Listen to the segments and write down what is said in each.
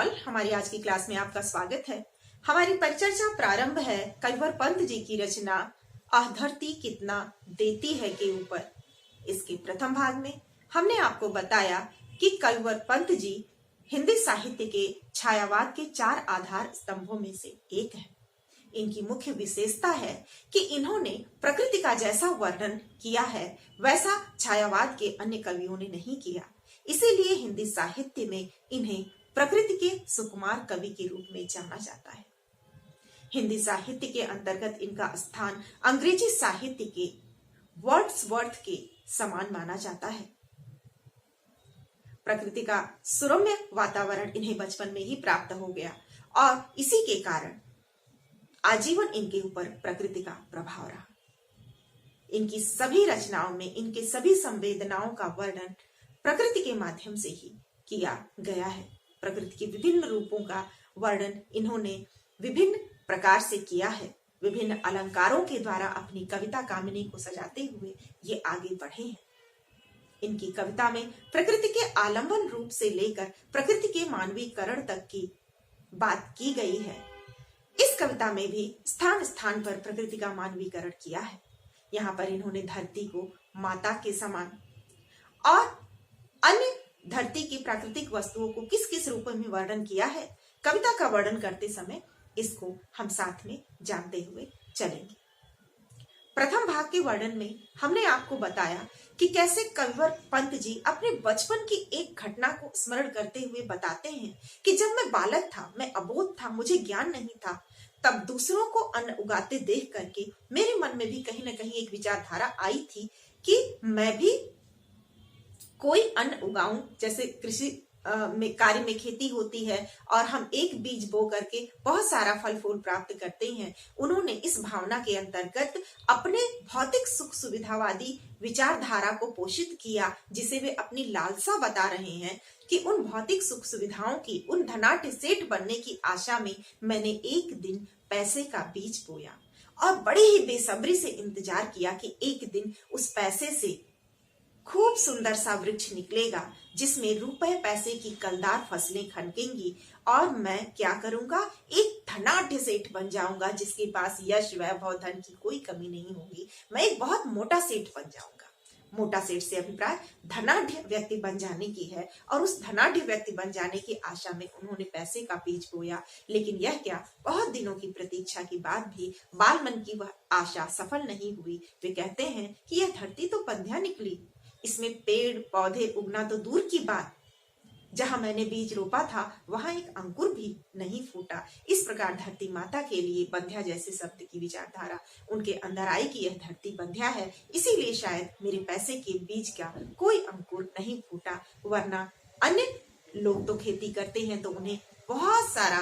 All, हमारी आज की क्लास में आपका स्वागत है। हमारी परिचर्चा प्रारंभ है कविवर पंत जी की रचना आह धरती कितना देती है के ऊपर। इसके प्रथम भाग में हमने आपको बताया कि कविवर पंत जी हिंदी साहित्य के छायावाद के 4 आधार स्तंभों में से एक है। इनकी मुख्य विशेषता है कि इन्होंने प्रकृति का जैसा वर्णन किया है वैसा छायावाद के अन्य कवियों ने नहीं किया। इसीलिए हिंदी साहित्य में इन्हें प्रकृति के सुकुमार कवि के रूप में जाना जाता है। हिंदी साहित्य के अंतर्गत इनका स्थान अंग्रेजी साहित्य के वर्ड्सवर्थ के समान माना जाता है। प्रकृति का सुरम्य वातावरण इन्हें बचपन में ही प्राप्त हो गया और इसी के कारण आजीवन इनके ऊपर प्रकृति का प्रभाव रहा। इनकी सभी रचनाओं में इनके सभी संवेदनाओं का वर्णन प्रकृति के माध्यम से ही किया गया है। प्रकृति के विभिन्न रूपों का वर्णन इन्होंने विभिन्न प्रकार से किया है। विभिन्न अलंकारों के द्वारा अपनी कविता कामिनी को सजाते हुए ये आगे बढ़े हैं। इनकी कविता में प्रकृति के आलंबन रूप से लेकर प्रकृति के मानवीकरण तक की बात की गई है। इस कविता में भी स्थान स्थान पर प्रकृति का मानवीकरण किया है। यहाँ पर इन्होंने धरती को माता के समान और अन्य धरती की प्राकृतिक वस्तुओं को किस किस रूप में वर्णन किया है, कविता का वर्णन करते समय इसको हम साथ में जानते हुए चलेंगे। प्रथम भाग के वर्णन में हमने आपको बताया कि कैसे कविवर पंत जी अपने बचपन की एक घटना को स्मरण करते हुए बताते हैं कि जब मैं बालक था, मैं अबोध था, मुझे ज्ञान नहीं था, तब दूसरों को अन्न उगाते देख करके मेरे मन में भी कहीं न कहीं एक विचारधारा आई थी कि मैं भी कोई अन्न उगाऊं। जैसे कृषि में कार्य में खेती होती है और हम एक बीज बो करके बहुत सारा फल फूल प्राप्त करते हैं। उन्होंने इस भावना के अंतर्गत अपने भौतिक सुख सुविधावादी विचारधारा को पोषित किया, जिसे वे अपनी लालसा बता रहे हैं कि उन भौतिक सुख सुविधाओं की, उन धनाढ्य सेठ बनने की आशा में मैंने एक दिन पैसे का बीज बोया और बड़ी ही बेसब्री से इंतजार किया कि एक दिन उस पैसे से खूब सुंदर सा वृक्ष निकलेगा जिसमें रुपए पैसे की कलदार फसलें खनकेंगी और मैं क्या करूंगा, एक धनाढ्य सेठ बन जाऊंगा जिसके पास यश वैभव धन की कोई कमी नहीं होगी। मैं एक बहुत मोटा सेठ बन जाऊंगा। मोटा सेठ से अभिप्राय धनाढ्य व्यक्ति बन जाने की है और उस धनाढ्य व्यक्ति बन जाने की आशा में उन्होंने पैसे का बीज बोया। लेकिन यह क्या, बहुत दिनों की प्रतीक्षा के बाद भी बाल मन की वह आशा सफल नहीं हुई। वे कहते हैं कि यह धरती तो पंध्या निकली, इसमें पेड़ पौधे उगना तो दूर की बात, जहां मैंने बीज रोपा था वहां एक अंकुर भी नहीं फूटा। इस प्रकार धरती माता के लिए बंध्या जैसे शब्द की विचारधारा उनके अंदर आई कि यह धरती बंध्या है, इसीलिए शायद मेरे पैसे के बीज का कोई अंकुर नहीं फूटा। वरना अन्य लोग तो खेती करते हैं तो उन्हें बहुत सारा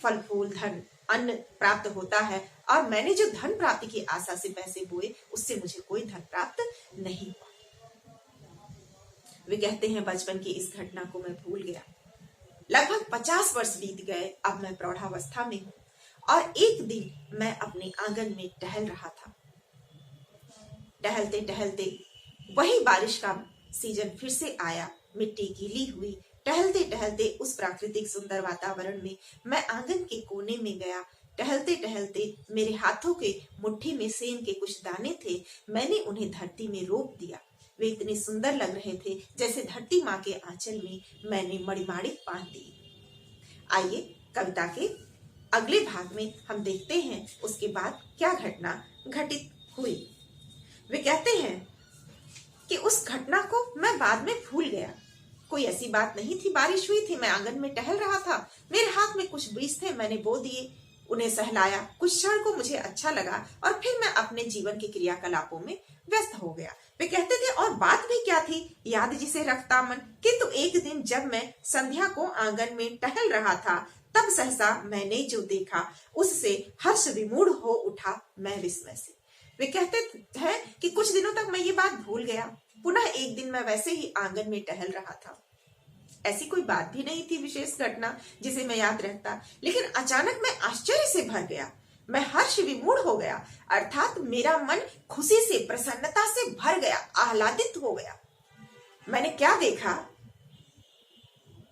फल फूल धन अन्न प्राप्त होता है और मैंने जो धन प्राप्ति की आशा से पैसे बोए उससे मुझे कोई धन प्राप्त नहीं हुआ। वे कहते हैं बचपन की इस घटना को मैं भूल गया। लगभग 50 वर्ष बीत गए, अब मैं प्रौढ़ावस्था में हूँ और एक दिन मैं अपने आंगन में टहल रहा था। टहलते टहलते वही बारिश का सीजन फिर से आया, मिट्टी गीली हुई। टहलते टहलते उस प्राकृतिक सुंदर वातावरण में मैं आंगन के कोने में गया। टहलते टहलते मेरे हाथों के मुट्ठी में सेम के कुछ दाने थे, मैंने उन्हें धरती में रोप दिया। वे इतने सुंदर लग रहे थे जैसे धरती माँ के आंचल में मैंने मणिमाणिक बांध दी। आइए कविता के अगले भाग में हम देखते हैं उसके बाद क्या घटना घटित हुई। वे कहते हैं कि उस घटना को मैं बाद में भूल गया। कोई ऐसी बात नहीं थी, बारिश हुई थी, मैं आंगन में टहल रहा था, मेरे हाथ में कुछ बीज थे, मैंने बो दिए, उन्हें सहलाया, कुछ क्षण को मुझे अच्छा लगा और फिर मैं अपने जीवन के क्रियाकलापों में व्यस्त हो गया। वे कहते थे और बात भी क्या थी, याद जिसे रखता मन, किंतु एक दिन जब मैं संध्या को आंगन में टहल रहा था तब सहसा मैंने जो देखा उससे हर्ष विमूढ़ हो उठा मैं विस्मय से। वे कहते हैं कि कुछ दिनों तक मैं ये बात भूल गया, पुनः एक दिन मैं वैसे ही आंगन में टहल रहा था। ऐसी कोई बात भी नहीं थी विशेष घटना जिसे मैं याद रखता, लेकिन अचानक मैं आश्चर्य से भर गया, मैं हर्ष विमूढ़ हो गया, अर्थात मेरा मन खुशी से, प्रसन्नता से भर गया, आह्लादित हो गया। मैंने क्या देखा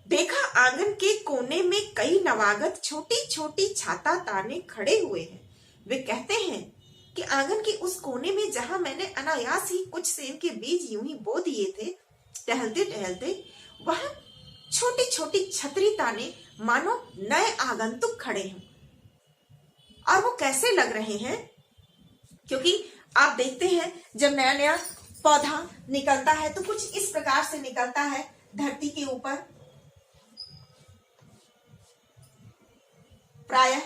देखा आंगन के कोने में कई नवागत छोटी छोटी छाता ताने खड़े हुए हैं। वे कहते हैं कि आंगन के उस कोने में जहां मैंने अनायास ही कुछ सेम के बीज यूं ही बो दिए थे, टहलते टहलते वहां छोटी छोटी छतरी ताने मानो नए आगंतुक खड़े हैं। और वो कैसे लग रहे हैं? क्योंकि आप देखते हैं जब नया नया पौधा निकलता है तो कुछ इस प्रकार से निकलता है धरती के ऊपर। प्रायः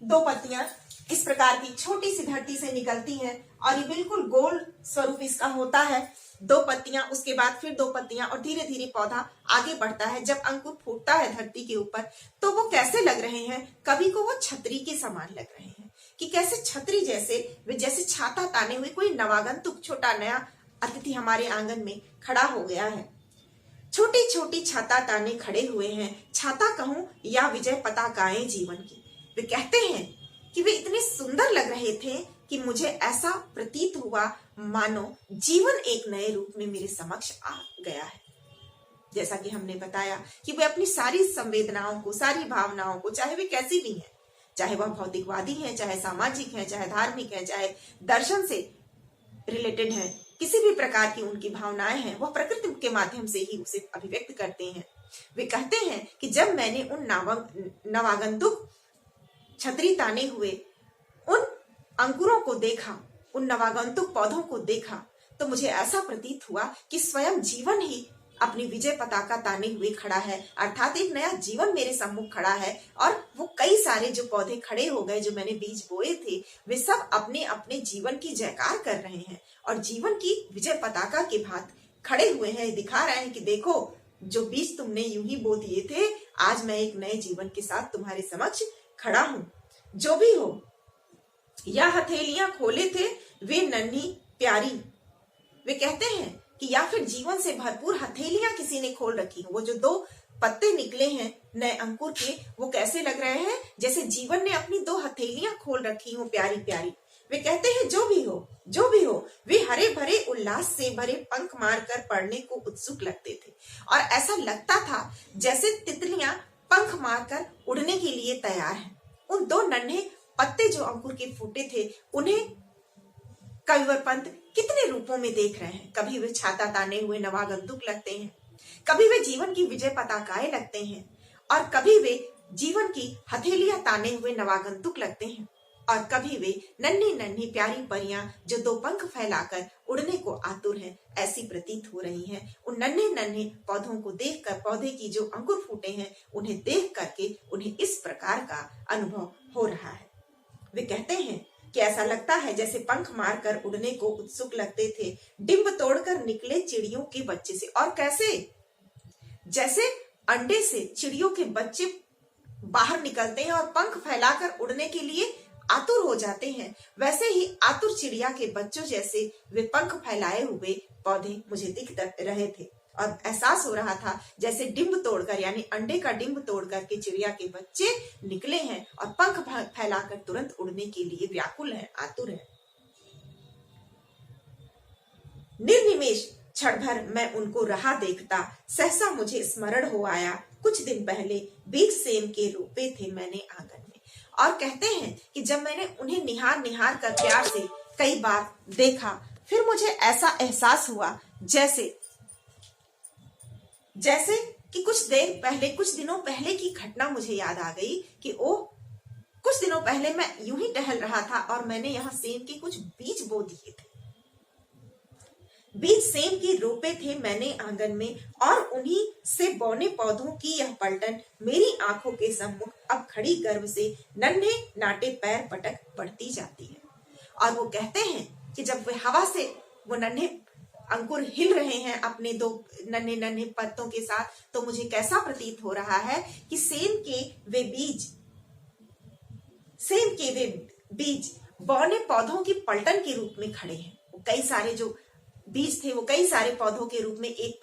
2 पत्तियां इस प्रकार की छोटी सी धरती से निकलती हैं और ये बिल्कुल गोल स्वरूप इसका होता है। 2 पत्तियां, उसके बाद फिर 2 पत्तियां और धीरे धीरे पौधा आगे बढ़ता है। जब अंकुर फूटता है धरती के ऊपर तो वो कैसे लग रहे हैं? कभी को वो छतरी के समान लग रहे हैं कि कैसे छतरी जैसे, वे जैसे छाता ताने हुए कोई नवागंतुक छोटा नया अतिथि हमारे आंगन में खड़ा हो गया है। छोटी छोटी छाता ताने खड़े हुए हैं, छाता कहूं या विजय पताकाएं जीवन की। वे कहते हैं कि वे इतने सुंदर लग रहे थे कि मुझे ऐसा प्रतीत हुआ मानो जीवन एक नए रूप में मेरे समक्ष आ गया है। जैसा कि हमने बताया कि वे अपनी सारी संवेदनाओं को, सारी भावनाओं को, चाहे वे कैसी भी हैं, चाहे वह भौतिकवादी हैं, चाहे सामाजिक हैं, चाहे धार्मिक हैं, चाहे दर्शन से रिलेटेड हैं, किसी भी प्रकार की उनकी भावनाएं हैं, वह प्रकृति के माध्यम से ही उसे अभिव्यक्त करते हैं। वे कहते हैं कि जब मैंने उन नवागंतुक छतरी ताने हुए उन अंकुरों को देखा, उन नवागंतुक पौधों को देखा, तो मुझे ऐसा प्रतीत हुआ कि स्वयं जीवन ही अपनी विजय पताका ताने हुए खड़ा है, अर्थात एक नया जीवन मेरे सम्मुख खड़ा है। और वो कई सारे जो पौधे खड़े हो गए, जो मैंने बीज बोए थे, वे सब अपने अपने जीवन की जयकार कर रहे हैं और जीवन की विजय पताका के भांति खड़े हुए हैं, दिखा रहे हैं कि देखो जो बीज तुमने यूं ही बो दिए थे, आज मैं एक नए जीवन के साथ तुम्हारे समक्ष खड़ा हूं। जो भी हो, या हथेलियां खोले थे वे नन्ही प्यारी। वे कहते हैं कि या फिर जीवन से भरपूर हथेलियां किसी ने खोल रखी हो। वो जो 2 पत्ते निकले हैं नए अंकुर के, वो कैसे लग रहे हैं? जैसे जीवन ने अपनी 2 हथेलियां खोल रखी हो, प्यारी प्यारी। वे कहते हैं जो भी हो, जो भी हो, वे हरे भरे उल्लास से भरे पंख मारकर पढ़ने को उत्सुक लगते थे और ऐसा लगता था जैसे तितलियां पंख मारकर उड़ने के लिए तैयार हैं। उन 2 नन्हे पत्ते जो अंकुर के फूटे थे, उन्हें कविवर पंत कितने रूपों में देख रहे हैं। कभी वे छाता ताने हुए नवागंतुक लगते हैं, कभी वे जीवन की विजय पताकाएं लगते हैं, और कभी वे जीवन की हथेलियां ताने हुए नवागंतुक लगते हैं, और कभी वे नन्ही नन्ही प्यारी परियां जो 2 पंख फैलाकर उड़ने को आतुर हैं, ऐसी प्रतीत हो रही हैं। उन नन्हे नन्हे पौधों को देखकर, पौधे की जो अंकुर फूटे हैं उन्हें देख करके उन्हें इस प्रकार का अनुभव हो रहा है। वे कहते हैं कि ऐसा लगता है जैसे पंख मारकर उड़ने को उत्सुक लगते थे, डिंब तोड़कर निकले चिड़ियों के बच्चे से। और कैसे? जैसे अंडे से चिड़ियों के बच्चे बाहर निकलते हैं और पंख फैलाकर उड़ने के लिए आतुर हो जाते हैं, वैसे ही आतुर चिड़िया के बच्चों जैसे वे पंख फैलाए हुए पौधे मुझे दिख रहे थे। और एहसास हो रहा था जैसे डिंब तोड़कर, यानी अंडे का डिंब तोड़कर के चिड़िया के बच्चे निकले हैं और पंख फैलाकर तुरंत उड़ने के लिए व्याकुल हैं, आतुर हैं। निर्निमेष क्षण भर मैं उनको रहा देखता, सहसा मुझे स्मरण हो आया कुछ दिन पहले बीज सेम के रोपे थे मैंने आंगन में। और कहते हैं कि जब मैंने उन्हें निहार निहार कर प्यार से कई बार देखा, फिर मुझे ऐसा एहसास हुआ जैसे कि कुछ देर पहले, कुछ दिनों पहले की घटना मुझे याद आ गई कि कुछ दिनों पहले मैं यूं ही टहल रहा था और मैंने यहाँ सेम के कुछ बीज बो दिए थे। बीज सेम के रोपे थे मैंने आंगन में, और उन्हीं से बौने पौधों की यह पलटन मेरी आंखों के सम्मुख अब खड़ी गर्व से नन्हे नाटे पैर पटक बढ़ती जाती है। और वो कहते हैं कि जब वे हवा से वो नन्हे अंकुर हिल रहे हैं अपने 2 नन्हे नन्हे पत्तों के साथ, तो मुझे कैसा प्रतीत हो रहा है कि सेम के वे बीज बौने पौधों की पलटन के रूप में खड़े हैं। कई सारे जो बीज थे वो कई सारे पौधों के रूप में एक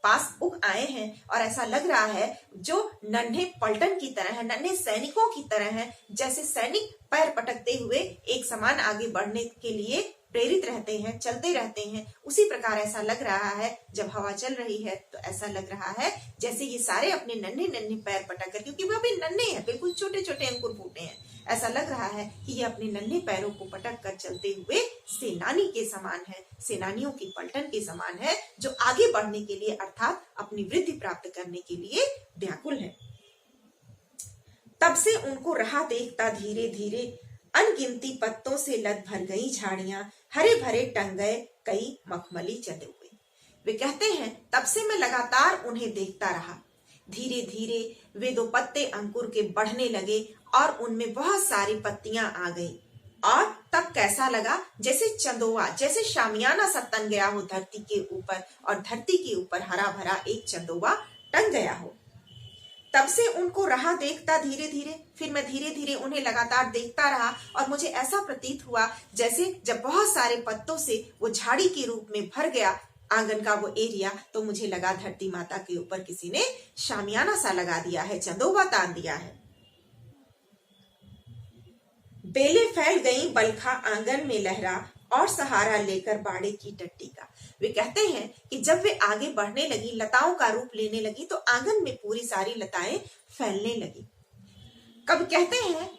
पास उग आए हैं, और ऐसा लग रहा है जो नन्हे पलटन की तरह है, नन्हे सैनिकों की तरह है, जैसे सैनिक पैर पटकते हुए एक समान आगे बढ़ने के लिए प्रेरित रहते हैं, चलते रहते हैं, उसी प्रकार ऐसा लग रहा है जब हवा चल रही है तो ऐसा लग रहा है जैसे ये सारे अपने नन्हे नन्हे पैर पटक कर, क्योंकि वो अभी नन्हे हैं, बिल्कुल छोटे छोटे अंकुर फूटे हैं, ऐसा लग रहा है कि ये अपने नन्हे पैरों को पटक कर चलते हुए सेनानी के समान है, सेनानियों की पलटन के समान है, जो आगे बढ़ने के लिए अर्थात अपनी वृद्धि प्राप्त करने के लिए व्याकुल है। तब से उनको राह देखता धीरे धीरे अनगिनती पत्तों से लद भर गई झाड़ियां, हरे भरे टंग गए कई मखमली चले हुए। वे कहते हैं तब से मैं लगातार उन्हें देखता रहा। धीरे धीरे वे दो पत्ते अंकुर के बढ़ने लगे और उनमें बहुत सारी पत्तियां आ गई, और तब कैसा लगा जैसे चंदोवा, जैसे शामियाना सा तन गया हो धरती के ऊपर, और धरती के ऊपर हरा भरा एक चंदोवा टंग गया हो। तब से उनको राह देखता धीरे धीरे, फिर मैं धीरे धीरे उन्हें लगातार देखता रहा, और मुझे ऐसा प्रतीत हुआ जैसे जब बहुत सारे पत्तों से वो झाड़ी के रूप में भर गया आंगन का वो एरिया, तो मुझे लगा धरती माता के ऊपर किसी ने शामियाना सा लगा दिया है, चंदोबा तान दिया है। बेले फैल गई बलखा आंगन में लहरा, और सहारा लेकर बाड़े की टट्टी का। वे कहते हैं कि जब वे आगे बढ़ने लगी, लताओं का रूप लेने लगी, तो आंगन में पूरी सारी लताएं फैलने लगी। कब कहते हैं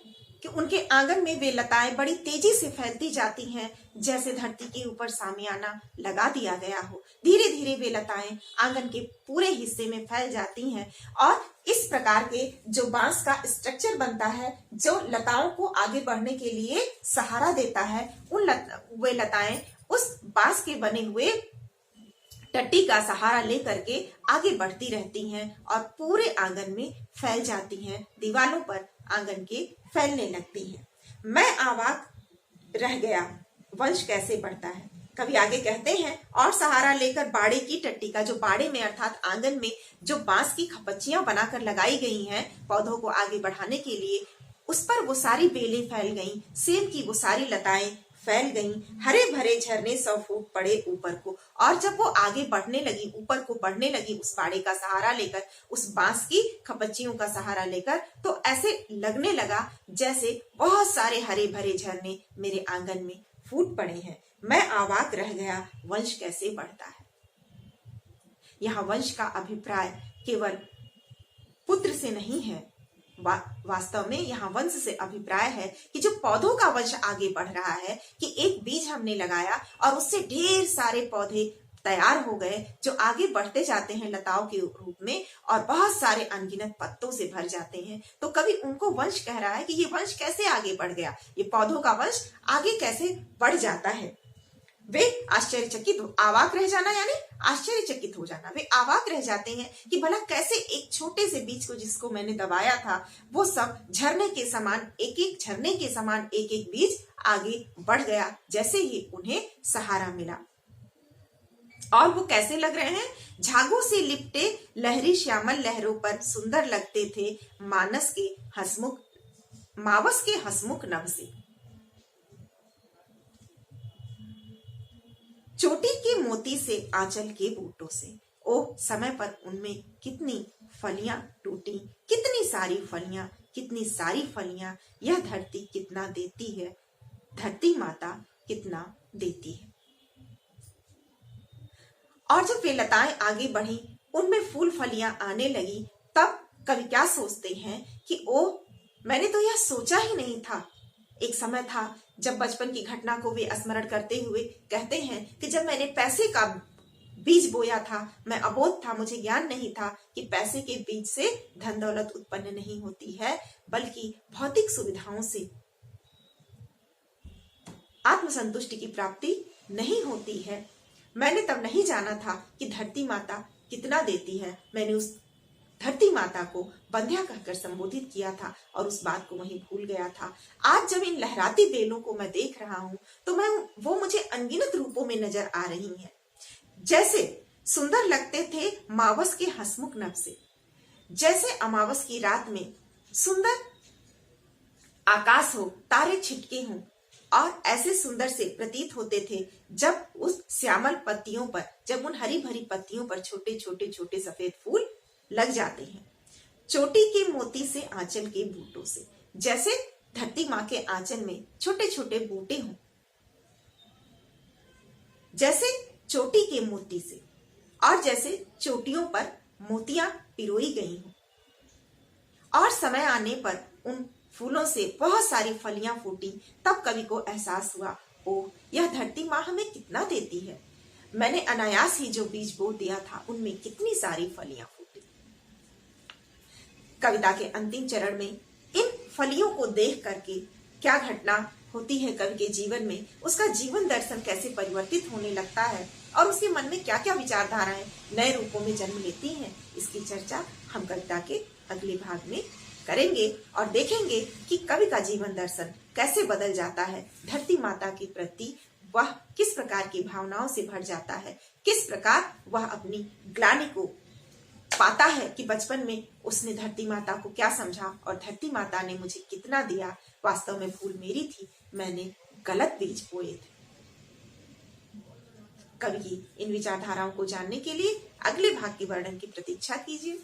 कि उनके आंगन में वे लताएं बड़ी तेजी से फैलती जाती हैं, जैसे धरती के ऊपर सामियाना लगा दिया गया हो। धीरे धीरे वे लताएं आंगन के पूरे हिस्से में फैल जाती हैं, और इस प्रकार के जो बांस का स्ट्रक्चर बनता है, जो लताओं को आगे बढ़ने के लिए सहारा देता है, वे लताएं उस बांस के बने हुए टट्टी का सहारा लेकर के आगे बढ़ती रहती हैं और पूरे आंगन में फैल जाती हैं, दीवारों पर आंगन के फैलने लगती हैं। मैं अवाक रह गया, वंश कैसे बढ़ता है। कभी आगे कहते हैं और सहारा लेकर बाड़े की टट्टी का, जो बाड़े में अर्थात आंगन में जो बांस की खपच्चियां बनाकर लगाई गई हैं पौधों को आगे बढ़ाने के लिए, उस पर वो सारी बेलें फैल गईं, सेम की वो सारी लताएं फैल गईं, हरे भरे झरने 100 फुट पड़े ऊपर को। और जब वो आगे बढ़ने लगी, ऊपर को बढ़ने लगी उस बाड़े का सहारा लेकर, उस बांस की खपच्चियों का सहारा लेकर, तो ऐसे लगने लगा जैसे बहुत सारे हरे भरे झरने मेरे आंगन में फूट पड़े हैं। मैं अवाक रह गया, वंश कैसे बढ़ता है। यहाँ वंश का अभिप्राय केवल पुत्र से नहीं है, वास्तव में यहाँ वंश से अभिप्राय है कि जो पौधों का वंश आगे बढ़ रहा है, कि एक बीज हमने लगाया और उससे ढेर सारे पौधे तैयार हो गए, जो आगे बढ़ते जाते हैं लताओं के रूप में और बहुत सारे अनगिनत पत्तों से भर जाते हैं। तो कभी उनको वंश कह रहा है कि ये वंश कैसे आगे बढ़ गया, ये पौधों का वंश आगे कैसे बढ़ जाता है। वे आश्चर्यचकित, अवाक रह जाना यानी आश्चर्यचकित हो जाना। वे अवाक रह जाते हैं कि भला कैसे एक छोटे से बीज को, जिसको मैंने दबाया था, वो सब झरने के समान, एक एक झरने के समान एक एक बीज आगे बढ़ गया, जैसे ही उन्हें सहारा मिला। और वो कैसे लग रहे हैं, झागों से लिपटे लहरी श्यामल लहरों पर सुंदर लगते थे मावस के हसमुख नभ से। चोटी के मोती से, आंचल के बूटों से। ओ समय पर उनमें कितनी फलियां टूटी, कितनी सारी फलियां, कितनी सारी फलियां। यह धरती कितना देती है, धरती माता कितना देती है। और जब वे लताएं आगे बढ़ी, उनमें फूल फलियां आने लगी, तब कवि क्या सोचते हैं कि ओ, मैंने तो यह सोचा ही नहीं था। एक समय था जब बचपन की घटना को वे स्मरण करते हुए कहते हैं कि जब मैंने पैसे का बीज बोया था, मैं अबोध था, मुझे ज्ञान नहीं था कि पैसे के बीज से धन दौलत उत्पन्न नहीं होती है, बल्कि भौतिक सुविधाओं से आत्मसंतुष्टि की प्राप्ति नहीं होती है। मैंने तब नहीं जाना था कि धरती माता कितना देती है। मैंने उस धरती माता को बंध्या कहकर संबोधित किया था और उस बात को वहीं भूल गया था। आज जब इन लहराती बेलों को मैं देख रहा हूं, तो वो मुझे अनगिनत रूपों में नजर आ रही हैं। जैसे सुंदर लगते थे मावस के हसमुख नभ से, जैसे अमावस की रात में सुंदर आकाश हो, तारे छिटके हों, और ऐसे सुंदर से प्रतीत होते थे जब उस श्यामल पत्तियों पर, जब उन हरी भरी पत्तियों पर छोटे छोटे छोटे सफेद फूल लग जाते हैं। चोटी के मोती से, आंचल के बूटों से, जैसे धरती माँ के आंचल में छोटे छोटे बूटे हों। जैसे चोटी के मोती से, और जैसे चोटियों पर मोतियां पिरोई गई हों। और समय आने पर उन फूलों से बहुत सारी फलियां फूटी। तब कवि को एहसास हुआ, ओह, यह धरती माँ हमें कितना देती है। मैंने अनायास ही जो बीज बो दिया था उनमें कितनी सारी फलियां फूटी। कविता के अंतिम चरण में इन फलियों को देख करके क्या घटना होती है कवि के जीवन में, उसका जीवन दर्शन कैसे परिवर्तित होने लगता है और उसके मन में क्या क्या विचारधाराएं नए रूपों में जन्म लेती हैं, इसकी चर्चा हम कविता के अगले भाग में करेंगे और देखेंगे कि कवि का जीवन दर्शन कैसे बदल जाता है। धरती माता के प्रति वह किस प्रकार की भावनाओं से भर जाता है, किस प्रकार वह अपनी ग्लानि को पाता है कि बचपन में उसने धरती माता को क्या समझा और धरती माता ने मुझे कितना दिया, वास्तव में भूल मेरी थी, मैंने गलत बीज बोए थे। कवि की इन विचारधाराओं को जानने के लिए अगले भाग के वर्णन की प्रतीक्षा कीजिए।